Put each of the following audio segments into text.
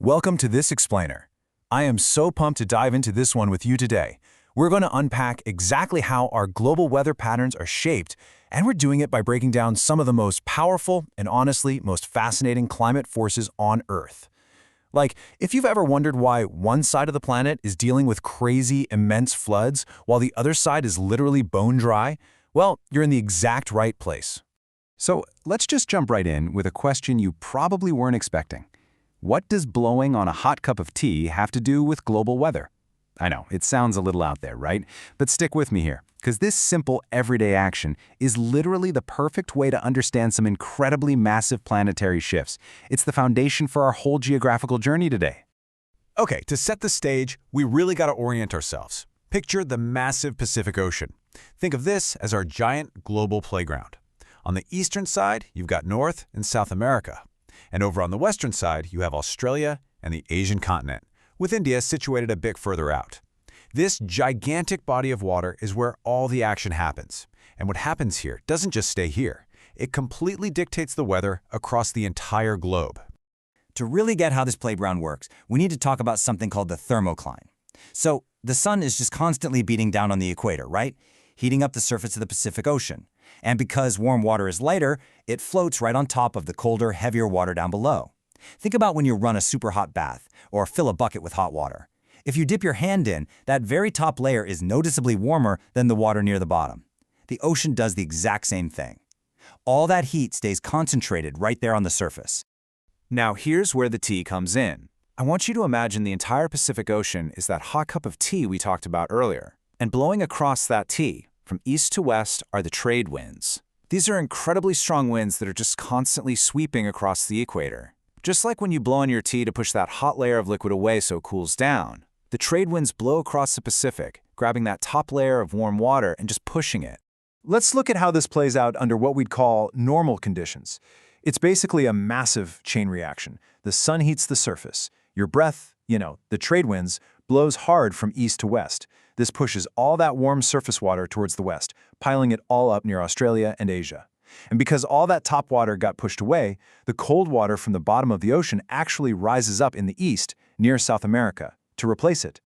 Welcome to This Explainer. I am so pumped to dive into this one with you today. We're going to unpack exactly how our global weather patterns are shaped, and we're doing it by breaking down some of the most powerful and honestly most fascinating climate forces on Earth. Like, if you've ever wondered why one side of the planet is dealing with crazy, immense floods while the other side is literally bone dry, well, you're in the exact right place. So let's just jump right in with a question you probably weren't expecting. What does blowing on a hot cup of tea have to do with global weather? I know, it sounds a little out there, right? But stick with me here, because this simple everyday action is literally the perfect way to understand some incredibly massive planetary shifts. It's the foundation for our whole geographical journey today. Okay, to set the stage, we really got to orient ourselves. Picture the massive Pacific Ocean. Think of this as our giant global playground. On the eastern side, you've got North and South America. And over on the western side, you have Australia and the Asian continent, with India situated a bit further out. This gigantic body of water is where all the action happens. And what happens here doesn't just stay here. It completely dictates the weather across the entire globe. To really get how this playground works, we need to talk about something called the thermocline. So, the sun is just constantly beating down on the equator, right? Heating up the surface of the Pacific Ocean. And because warm water is lighter, it floats right on top of the colder, heavier water down below. Think about when you run a super hot bath or fill a bucket with hot water. If you dip your hand in, that very top layer is noticeably warmer than the water near the bottom. The ocean does the exact same thing. All that heat stays concentrated right there on the surface. Now here's where the tea comes in. I want you to imagine the entire Pacific Ocean is that hot cup of tea we talked about earlier. And blowing across that tea, from east to west, are the trade winds. These are incredibly strong winds that are just constantly sweeping across the equator. Just like when you blow on your tea to push that hot layer of liquid away so it cools down, the trade winds blow across the Pacific, grabbing that top layer of warm water and just pushing it. Let's look at how this plays out under what we'd call normal conditions. It's basically a massive chain reaction. The sun heats the surface. Your breath, the trade winds, blows hard from east to west. This pushes all that warm surface water towards the west, piling it all up near Australia and Asia. And because all that top water got pushed away, the cold water from the bottom of the ocean actually rises up in the east, near South America, to replace it.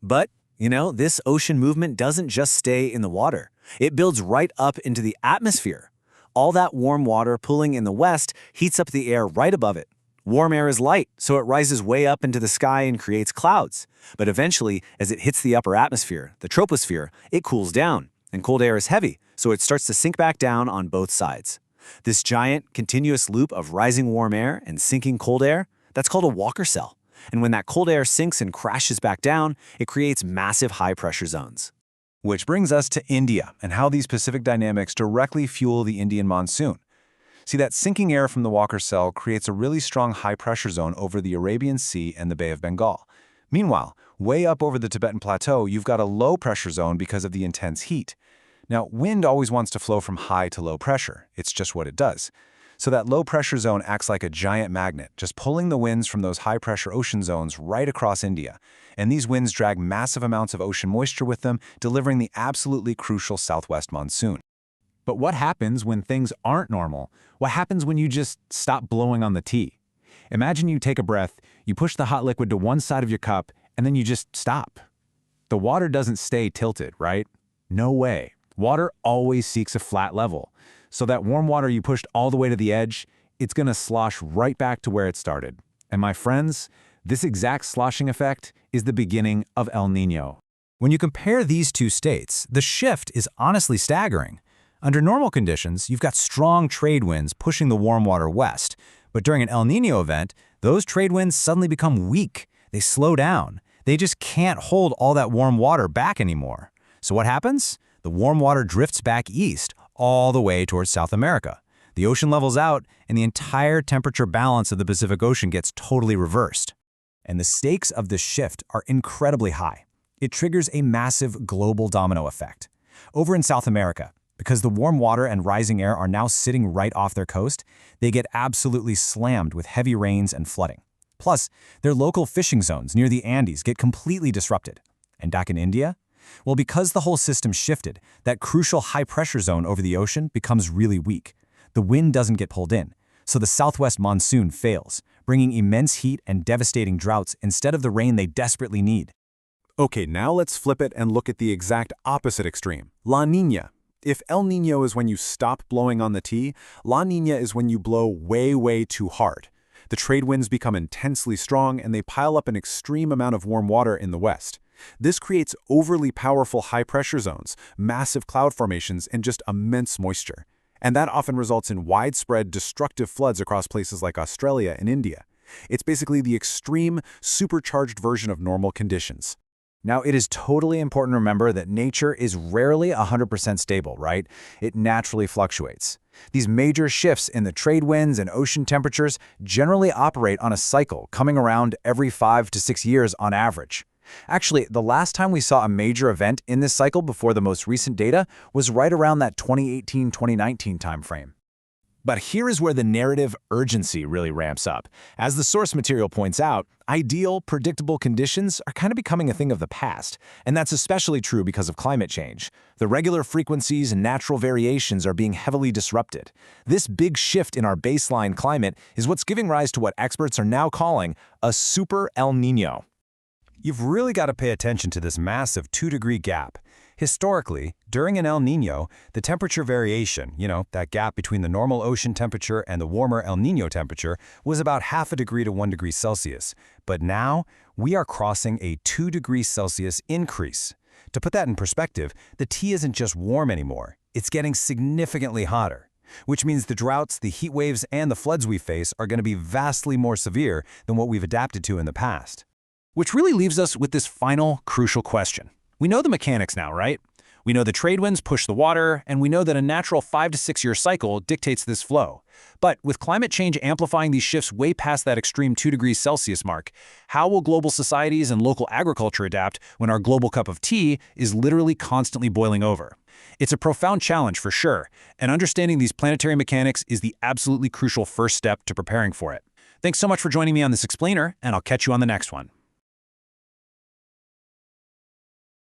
But, this ocean movement doesn't just stay in the water. It builds right up into the atmosphere. All that warm water pulling in the west heats up the air right above it. Warm air is light, so it rises way up into the sky and creates clouds. But eventually, as it hits the upper atmosphere, the troposphere, it cools down, and cold air is heavy, so it starts to sink back down on both sides. This giant, continuous loop of rising warm air and sinking cold air, that's called a Walker cell. And when that cold air sinks and crashes back down, it creates massive high-pressure zones. Which brings us to India and how these Pacific dynamics directly fuel the Indian monsoon. See, that sinking air from the Walker cell creates a really strong high-pressure zone over the Arabian Sea and the Bay of Bengal. Meanwhile, way up over the Tibetan Plateau, you've got a low-pressure zone because of the intense heat. Now, wind always wants to flow from high to low pressure. It's just what it does. So that low-pressure zone acts like a giant magnet, just pulling the winds from those high-pressure ocean zones right across India. And these winds drag massive amounts of ocean moisture with them, delivering the absolutely crucial southwest monsoon. But what happens when things aren't normal? What happens when you just stop blowing on the tea? Imagine you take a breath, you push the hot liquid to one side of your cup, and then you just stop. The water doesn't stay tilted, right? No way. Water always seeks a flat level. So that warm water you pushed all the way to the edge, it's going to slosh right back to where it started. And my friends, this exact sloshing effect is the beginning of El Nino. When you compare these two states, the shift is honestly staggering. Under normal conditions, you've got strong trade winds pushing the warm water west. But during an El Nino event, those trade winds suddenly become weak. They slow down. They just can't hold all that warm water back anymore. So what happens? The warm water drifts back east, all the way towards South America. The ocean levels out, and the entire temperature balance of the Pacific Ocean gets totally reversed. And the stakes of this shift are incredibly high. It triggers a massive global domino effect. Over in South America, because the warm water and rising air are now sitting right off their coast, they get absolutely slammed with heavy rains and flooding. Plus, their local fishing zones near the Andes get completely disrupted. And back in India? Well, because the whole system shifted, that crucial high-pressure zone over the ocean becomes really weak. The wind doesn't get pulled in, so the southwest monsoon fails, bringing immense heat and devastating droughts instead of the rain they desperately need. Okay, now let's flip it and look at the exact opposite extreme, La Niña. If El Niño is when you stop blowing on the T, La Niña is when you blow way, way too hard. The trade winds become intensely strong and they pile up an extreme amount of warm water in the west. This creates overly powerful high-pressure zones, massive cloud formations, and just immense moisture. And that often results in widespread destructive floods across places like Australia and India. It's basically the extreme, supercharged version of normal conditions. Now, it is totally important to remember that nature is rarely 100% stable, right? It naturally fluctuates. These major shifts in the trade winds and ocean temperatures generally operate on a cycle, coming around every 5 to 6 years on average. Actually, the last time we saw a major event in this cycle before the most recent data was right around that 2018-2019 timeframe. But here is where the narrative urgency really ramps up. As the source material points out, ideal, predictable conditions are kind of becoming a thing of the past, and that's especially true because of climate change. The regular frequencies and natural variations are being heavily disrupted. This big shift in our baseline climate is what's giving rise to what experts are now calling a super El Niño. You've really got to pay attention to this massive 2-degree gap. Historically, during an El Niño, the temperature variation, that gap between the normal ocean temperature and the warmer El Niño temperature, was about half a degree to 1 degree Celsius. But now, we are crossing a 2 degrees Celsius increase. To put that in perspective, the T isn't just warm anymore, it's getting significantly hotter. Which means the droughts, the heat waves, and the floods we face are going to be vastly more severe than what we've adapted to in the past. Which really leaves us with this final, crucial question. We know the mechanics now, right? We know the trade winds push the water, and we know that a natural 5 to 6 year cycle dictates this flow. But with climate change amplifying these shifts way past that extreme 2 degrees Celsius mark, how will global societies and local agriculture adapt when our global cup of tea is literally constantly boiling over? It's a profound challenge for sure, and understanding these planetary mechanics is the absolutely crucial first step to preparing for it. Thanks so much for joining me on this explainer, and I'll catch you on the next one.